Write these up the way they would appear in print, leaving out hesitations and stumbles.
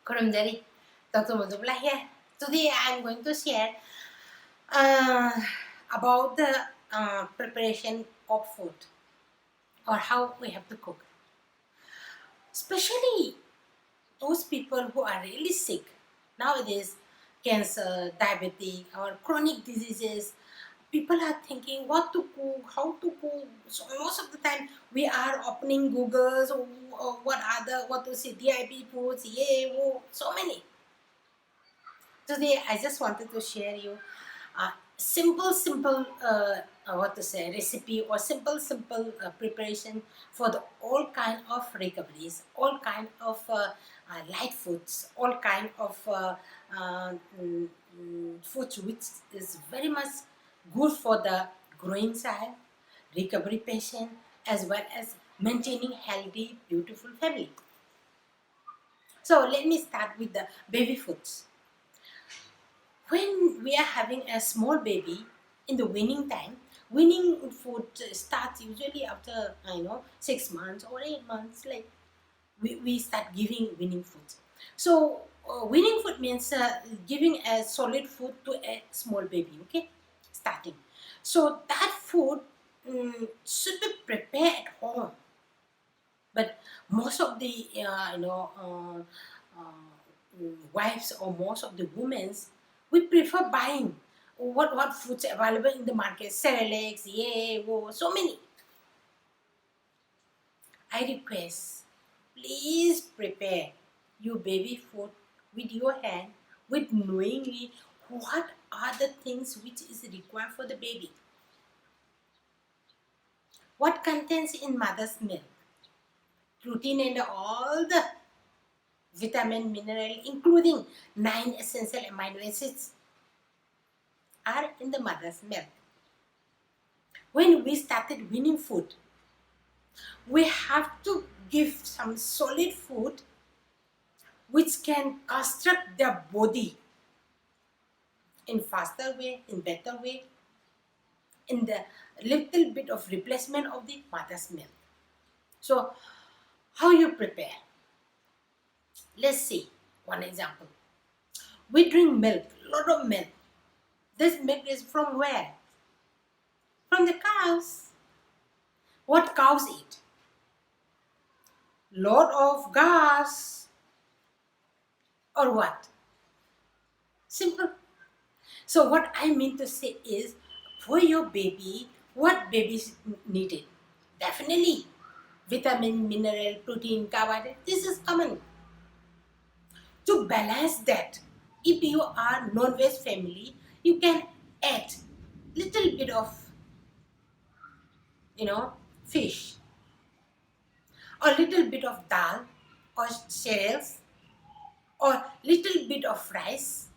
Kurumdari, Dr. Madhubala here. Today I am going to share uh, about the preparation of food or how we have to cook. Especially those people who are really sick nowadays, cancer, diabetic, or chronic diseases. People are thinking what to cook, how to cook. So most of the time we are opening Googles or what to say DIB foods, yeah, oh, so many. Today I just wanted to share you a simple recipe or simple preparation for the all kind of recoveries, all kind of light foods, all kind of foods which is very much good for the growing child, recovery patient, as well as maintaining healthy, beautiful family. So let me start with the baby foods. When we are having a small baby in the weaning time, weaning food starts usually after 6 months or 8 months. Like we start giving weaning food. So weaning food means giving a solid food to a small baby. Okay, starting. So that food should be prepared at home, but most of the wives or most of the women's, we prefer buying what foods available in the market, Cerelac, yeah, oh, so many. I request, please prepare your baby food with your hand, with knowingly what are the things which is required for the baby. What contains in mother's milk, protein and all the vitamin, mineral, including 9 essential amino acids are in the mother's milk. When we started weaning food, we have to give some solid food which can construct their body in faster way, in better way, in the little bit of replacement of the mother's milk. So, how you prepare? Let's see one example. We drink milk, lot of milk. This milk is from where? From the cows. What cows eat? Lot of grass or what? Simple. So what I mean to say is, for your baby, what babies needed? Definitely vitamin, mineral, protein, carbohydrate. This is common. To balance that, if you are non-veg family, you can add little bit of fish, or little bit of dal or cereals, or little bit of rice,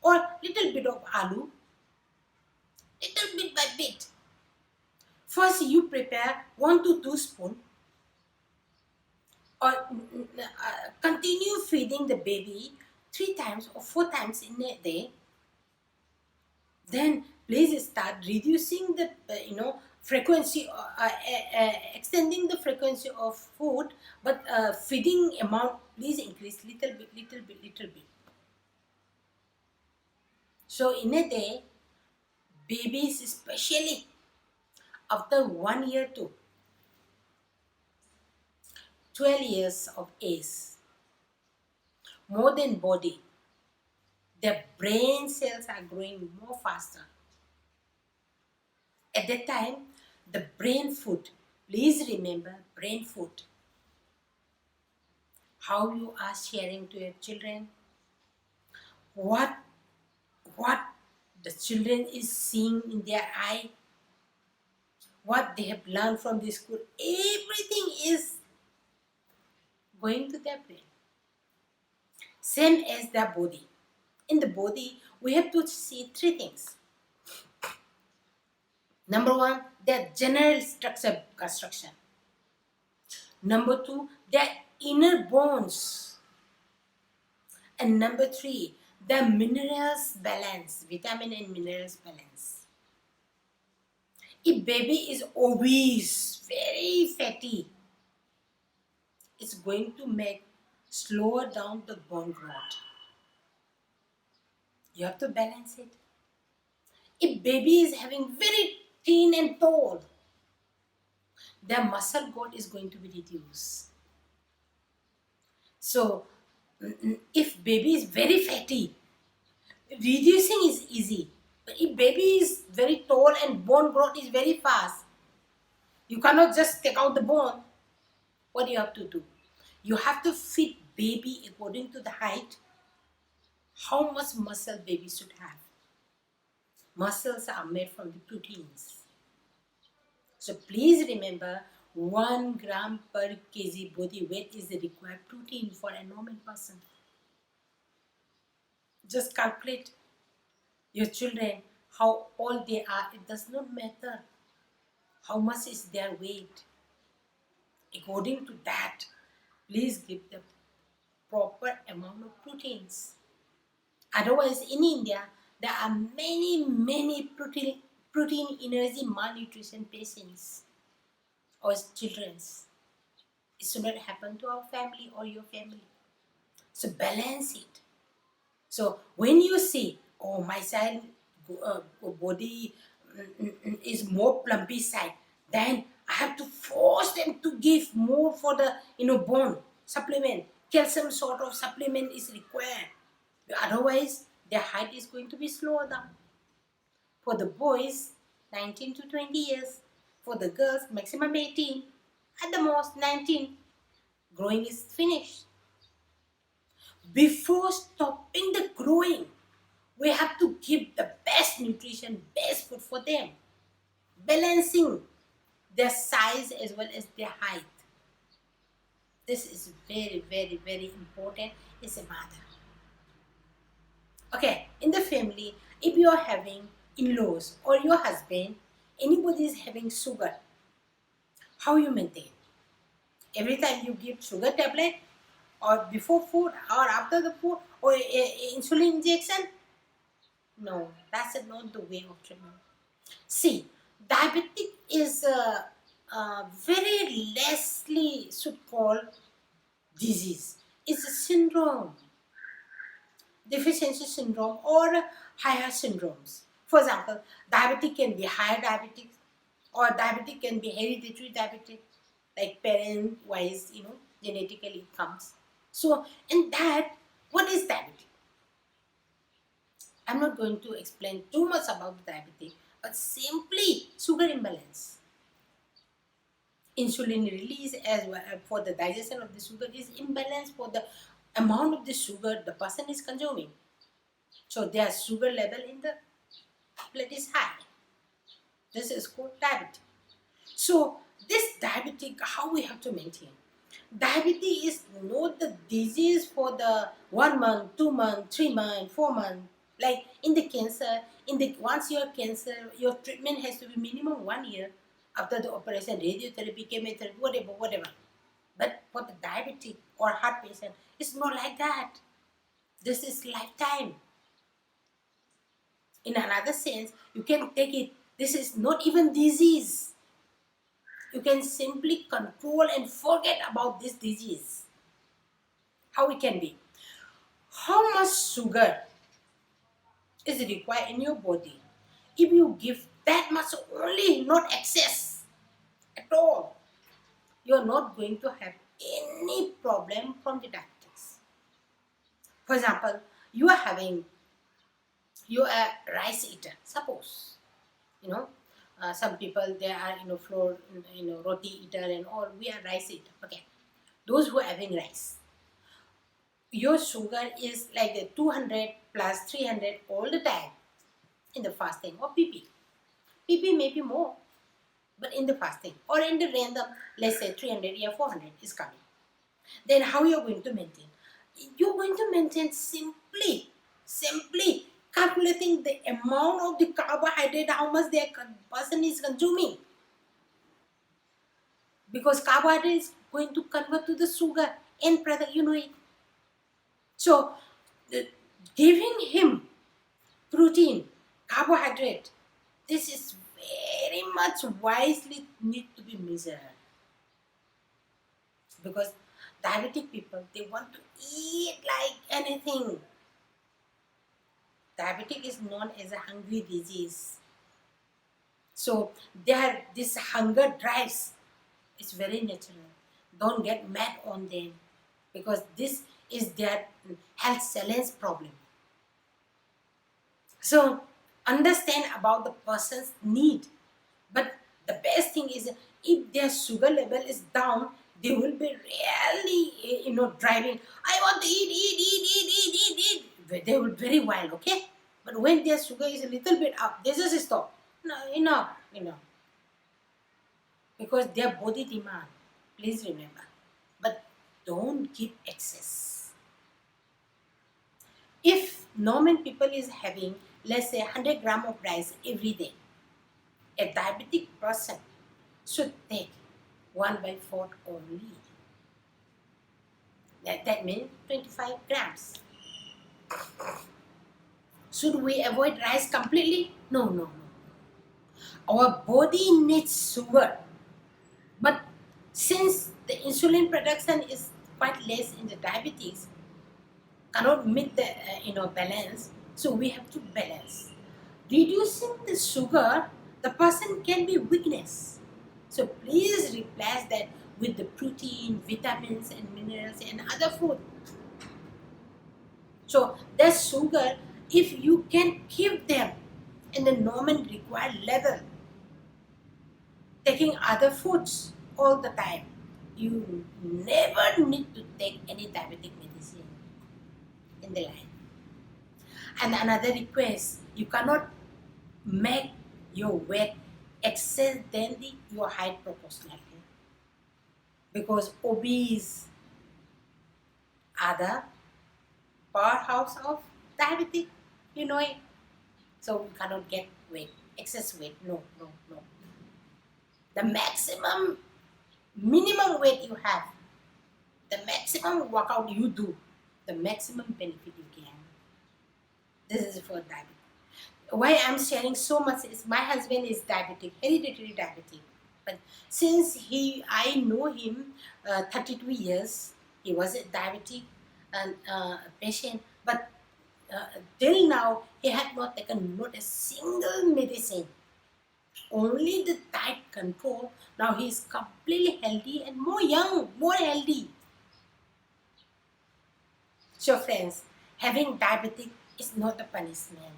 or little bit of aloo, little bit by bit. First, you prepare 1 to 2 spoon, or continue feeding the baby 3 times or 4 times in a day. Then please start reducing the frequency, extending the frequency of food, but feeding amount please increase little bit, little bit, little bit. So in a day, babies especially after 1 year to 12 years of age, more than body, their brain cells are growing more faster. At that time, the brain food, please remember brain food, how you are sharing to your children, what what the children is seeing in their eye, what they have learned from the school, everything is going to their brain. Same as their body. In the body, we have to see 3 things. Number 1, their general structure construction. Number 2, their inner bones. And number 3, the minerals balance, vitamin and minerals balance. If baby is obese, very fatty, it's going to make slower down the bone growth. You have to balance it. If baby is having very thin and tall, their muscle growth is going to be reduced. So, if baby is very fatty, reducing is easy. But if baby is very tall and bone growth is very fast, you cannot just take out the bone. What do you have to do? You have to feed baby according to the height, how much muscle baby should have. Muscles are made from the proteins. So please remember, 1 gram per kg body weight is the required protein for a normal person. Just calculate your children, how old they are. It does not matter how much is their weight. According to that, please give the proper amount of proteins. Otherwise, in India, there are many protein energy malnutrition patients or children. It should not happen to our family or your family. So balance it. So when you see, oh, my child body is more plumpy side, then I have to force them to give more for the bone supplement. Calcium sort of supplement is required. Otherwise, their height is going to be slower down. For the boys, 19 to 20 years. For the girls, maximum 18. At the most, 19. Growing is finished. Before stopping the growing, we have to give the best nutrition, best food for them. Balancing their size as well as their height. This is very important as a mother. Okay, in the family, if you are having in-laws or your husband, anybody is having sugar, how you maintain? Every time you give sugar tablet, or before food or after the food, or insulin injection? No, that's not the way of treatment. See, diabetic is very lessly should call disease. It's a syndrome, deficiency syndrome or higher syndromes. For example, diabetic can be higher diabetic, or diabetic can be hereditary diabetic, like parent wise, genetically it comes. So in that, what is diabetic? I'm not going to explain too much about diabetic, but simply sugar imbalance. Insulin release as well for the digestion of the sugar is imbalance for the amount of the sugar the person is consuming. So their sugar level in the blood is high. This is called diabetic. So this diabetic, how we have to maintain? Diabetes is not the disease for the 1 month, 2 month, 3 month, 4 month. Like in the cancer, once you have cancer, your treatment has to be minimum 1 year after the operation, radiotherapy, chemotherapy, whatever. But for the diabetic or heart patient, it's not like that. This is lifetime. In another sense, you can take it. This is not even disease. You can simply control and forget about this disease. How it can be? How much sugar is required in your body? If you give that much only, not excess at all, you are not going to have any problem from the diabetes. For example, you are a rice eater. Suppose, some people they are flour, roti eater and all. We are rice eater. Okay, those who are having rice, your sugar is like the 200 plus 300 all the time in the fasting or PP. PP may be more, but in the fasting or in the random, let's say 300 or 400 is coming. Then how you're going to maintain? You're going to maintain simply calculating the amount of the carbohydrate, how much the person is consuming. Because carbohydrate is going to convert to the sugar end product, it. So, giving him protein, carbohydrate, this is very much wisely need to be measured. Because Diabetic people, they want to eat like anything. Diabetic is known as a hungry disease. So this hunger drives. It's very natural. Don't get mad on them because this is their health challenge problem. So understand about the person's need. But the best thing is if their sugar level is down, they will be really, driving. I want to eat, eat, eat, eat, eat, eat, eat. They will be very wild, okay? But when their sugar is a little bit up, they just stop. No, enough. Because their body demand. Please remember. But don't give excess. If normal people is having, let's say, 100 gram of rice every day, a diabetic person should take 1/4 only. That means 25 grams. Should we avoid rice completely? No, no, no. Our body needs sugar. But since the insulin production is quite less in the diabetes, cannot meet the balance, so we have to balance. Reducing the sugar, the person can be weakness. So please replace that with the protein, vitamins and minerals and other food. So the sugar, if you can keep them in the normal required level, taking other foods all the time, you never need to take any diabetic medicine in the life. And another request, you cannot make your weight excess than your height proportionally, because obese are the powerhouse of diabetic, you know it. So we cannot get weight, excess weight. No, no, no. The minimum weight you have, the maximum workout you do, the maximum benefit you can. This is for diabetic. Why I'm sharing so much is my husband is diabetic, hereditary diabetic. But since I know him 32 years, he was a diabetic and patient. But till now, he had not taken not a single medicine. Only the diet control. Now he is completely healthy and more young, more healthy. So friends, having diabetic is not a punishment.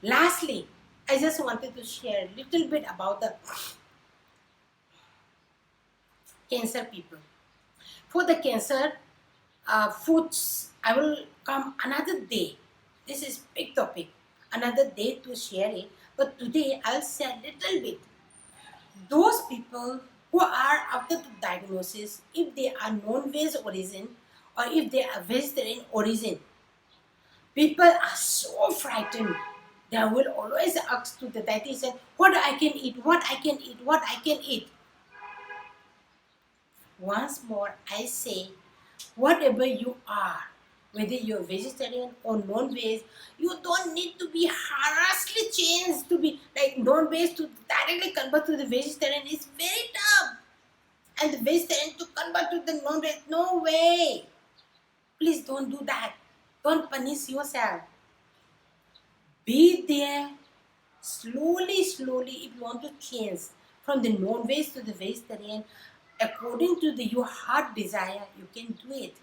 Lastly, I just wanted to share a little bit about the cancer people. For the cancer foods, I will come another day. This is big topic. Another day to share it. But today I'll share a little bit. Those people who are after the diagnosis, if they are non-veg origin or if they are vegetarian origin, people are so frightened. They will always ask to the dietitian, what I can eat, what I can eat, what I can eat. Once more, I say, whatever you are, whether you're vegetarian or non-veg, you don't need to be harshly changed to be like non-veg to directly convert to the vegetarian. It's very tough. And the vegetarian to convert to the non-veg, no way. Please don't do that. Don't punish yourself. Be there slowly, if you want to change from the non-veg to the vegetarian, according to your heart desire, you can do it.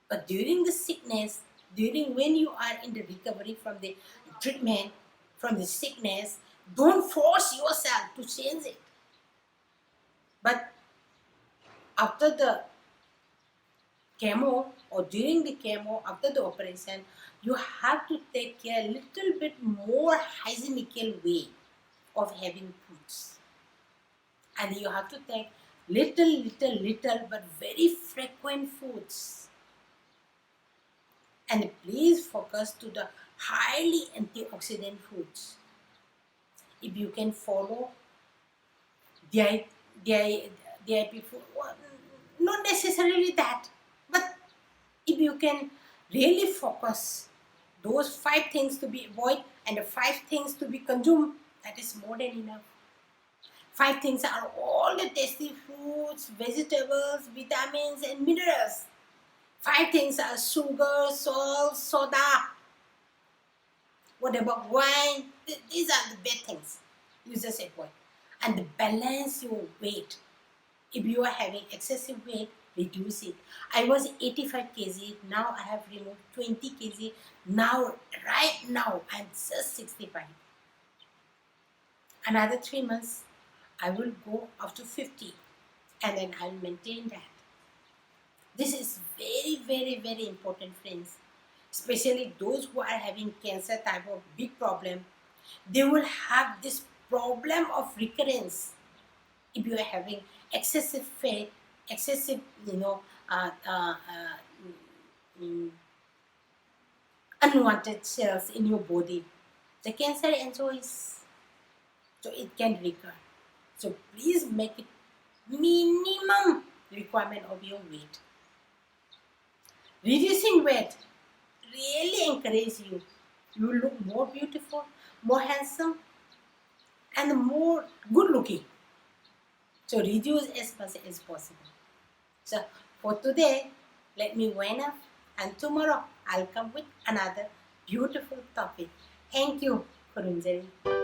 But during the sickness, during when you are in the recovery from the treatment, from the sickness, don't force yourself to change it. But after the chemo or during the chemo, after the operation, you have to take care a little bit more hygienical way of having foods. And you have to take little, but very frequent foods. And please focus to the highly antioxidant foods. If you can follow DIP food, well, not necessarily that, but if you can really focus those 5 things to be avoided and the 5 things to be consumed, that is more than enough. 5 things are all the tasty fruits, vegetables, vitamins, and minerals. 5 things are sugar, salt, soda. What about wine? These are the bad things. You just avoid. And balance your weight. If you are having excessive weight, reduce it. I was 85 kg. Now I have removed 20 kg. Now, right now, I'm just 65. Another 3 months, I will go up to 50. And then I'll maintain that. This is very, very, very important, friends. Especially those who are having cancer type of big problem. They will have this problem of recurrence if you are having excessive fat, excessive, uh, uh, uh, mm, unwanted cells in your body. The cancer enjoys, so it can recur. So please make it minimum requirement of your weight. Reducing weight really encourage you. You look more beautiful, more handsome, and more good looking. So reduce as much as possible. So for today, let me wind up, and tomorrow I'll come with another beautiful topic. Thank you, Kurunjari.